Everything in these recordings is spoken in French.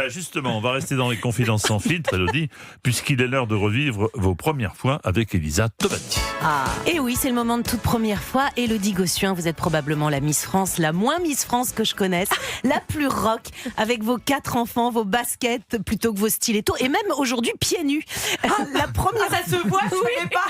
Justement, on va rester dans les confidences sans filtre, Elodie, puisqu'il est l'heure de revivre vos premières fois avec Elisa Tovati. Et oui, c'est le moment de toute première fois. Elodie Gossuin, vous êtes probablement la Miss France, la moins Miss France que je connaisse, la plus rock, avec vos 4 enfants, vos baskets plutôt que vos stilettos, et même aujourd'hui pieds nus. La première... ça se voit, je savais pas.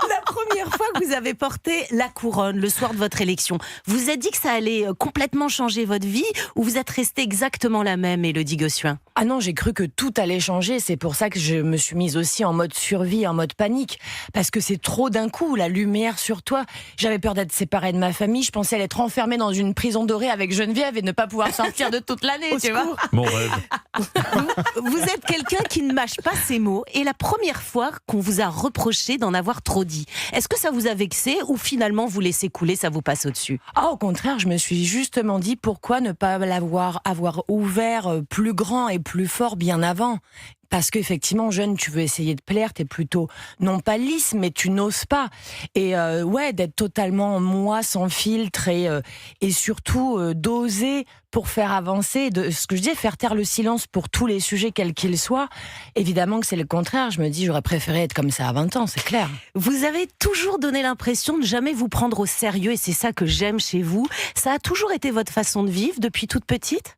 La première fois que vous avez porté la couronne, le soir de votre élection, vous vous êtes dit que ça allait complètement changer votre vie, ou vous êtes restée exactement la même, Elodie Gossuin? Ah non, j'ai cru que tout allait changer. C'est pour ça que je me suis mise aussi en mode survie, en mode panique. Parce que c'est trop d'un coup, la lumière sur toi. J'avais peur d'être séparée de ma famille. Je pensais être enfermée dans une prison dorée avec Geneviève et ne pas pouvoir sortir de toute l'année, tu vois. Mon rêve. Vous êtes quelqu'un qui ne mâche pas ses mots. Et la première fois qu'on vous a reproché d'en avoir trop dit, est-ce que ça vous a vexé ou finalement vous laissez couler, ça vous passe au-dessus? Ah, au contraire, je me suis justement dit pourquoi ne pas avoir ouvert plus grand et plus fort bien avant. Parce qu'effectivement, jeune, tu veux essayer de plaire, t'es plutôt, non pas lisse, mais tu n'oses pas. Et d'être totalement moi, sans filtre, et surtout d'oser pour faire avancer, ce que je dis, faire taire le silence pour tous les sujets, quels qu'ils soient. Évidemment que c'est le contraire. Je me dis, j'aurais préféré être comme ça à 20 ans, c'est clair. Vous avez toujours donné l'impression de jamais vous prendre au sérieux, et c'est ça que j'aime chez vous. Ça a toujours été votre façon de vivre depuis toute petite ?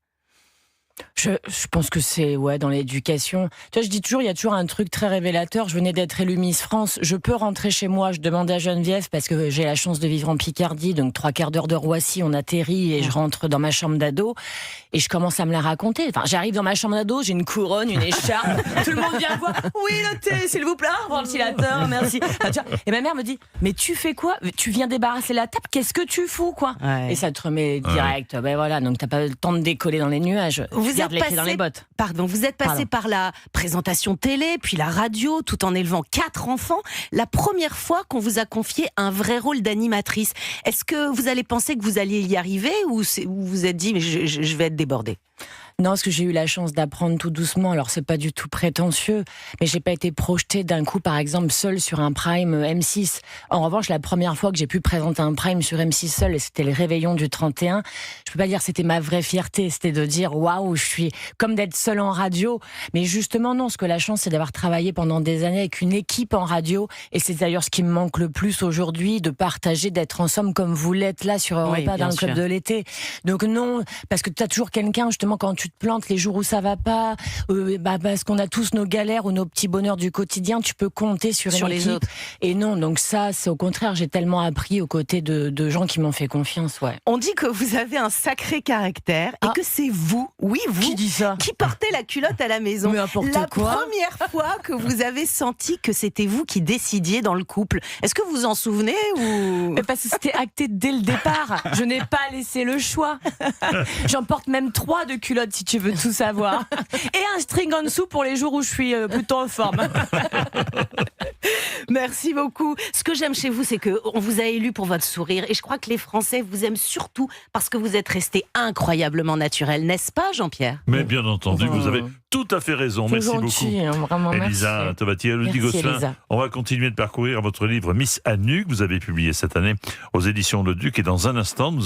Je pense que c'est dans l'éducation. Tu vois, je dis toujours, il y a toujours un truc très révélateur. Je venais d'être élue Miss France. Je peux rentrer chez moi. Je demandais à Geneviève parce que j'ai la chance de vivre en Picardie, donc 3/4 d'heure de Roissy, on atterrit et je rentre dans ma chambre d'ado et je commence à me la raconter. Enfin, j'arrive dans ma chambre d'ado, j'ai une couronne, une écharpe. Tout le monde vient me voir. Oui, le thé, s'il vous plaît, ventilateur, merci. Enfin, tu vois, et ma mère me dit, mais tu fais quoi? Tu viens débarrasser la table. Qu'est-ce que tu fous, quoi? Ouais. Et ça te remet direct. Ben voilà, donc t'as pas le temps de décoller dans les nuages. Vous êtes les pieds dans les bottes. Vous êtes passé par la présentation télé, puis la radio, tout en élevant 4 enfants. La première fois qu'on vous a confié un vrai rôle d'animatrice, est-ce que vous allez penser que vous alliez y arriver ou vous vous êtes dit mais je vais être débordée? Non, parce que j'ai eu la chance d'apprendre tout doucement, alors c'est pas du tout prétentieux, mais j'ai pas été projetée d'un coup, par exemple, seule sur un prime M6. En revanche, la première fois que j'ai pu présenter un prime sur M6 seule, et c'était le réveillon du 31, je peux pas dire que c'était ma vraie fierté, c'était de dire waouh, je suis comme d'être seule en radio, mais justement non, ce que la chance c'est d'avoir travaillé pendant des années avec une équipe en radio, et c'est d'ailleurs ce qui me manque le plus aujourd'hui, de partager, d'être ensemble comme vous l'êtes là sur Europe 1 dans le club de l'été. Donc non, parce que tu as toujours quelqu'un, justement, quand tu te plantes les jours où ça va pas, parce qu'on a tous nos galères ou nos petits bonheurs du quotidien, tu peux compter sur une les équipe. autres. Et non, donc ça, c'est au contraire, j'ai tellement appris aux côtés de gens qui m'ont fait confiance, ouais. On dit que vous avez un sacré caractère et que c'est vous, oui vous, Qui dit ça? qui portez la culotte à la maison. Mais n'importe la quoi. première fois que vous avez senti que c'était vous qui décidiez dans le couple, est-ce que vous en souvenez ou... Mais parce que c'était acté dès le départ. Je n'ai pas laissé le choix. J'en porte même 3 de culottes si tu veux tout savoir. Et un string en dessous pour les jours où je suis plutôt en forme. Merci beaucoup. Ce que j'aime chez vous, c'est qu'on vous a élu pour votre sourire. Et je crois que les Français vous aiment surtout parce que vous êtes resté incroyablement naturel. N'est-ce pas, Jean-Pierre? Mais bien entendu, vous avez tout à fait raison. Merci gentil, beaucoup. Vraiment, Elisa merci. Tovati, Elodie Merci, Gossuin. Elisa. On va continuer de parcourir votre livre Miss Annu que vous avez publié cette année aux éditions Le Duc. Et dans un instant, nous allons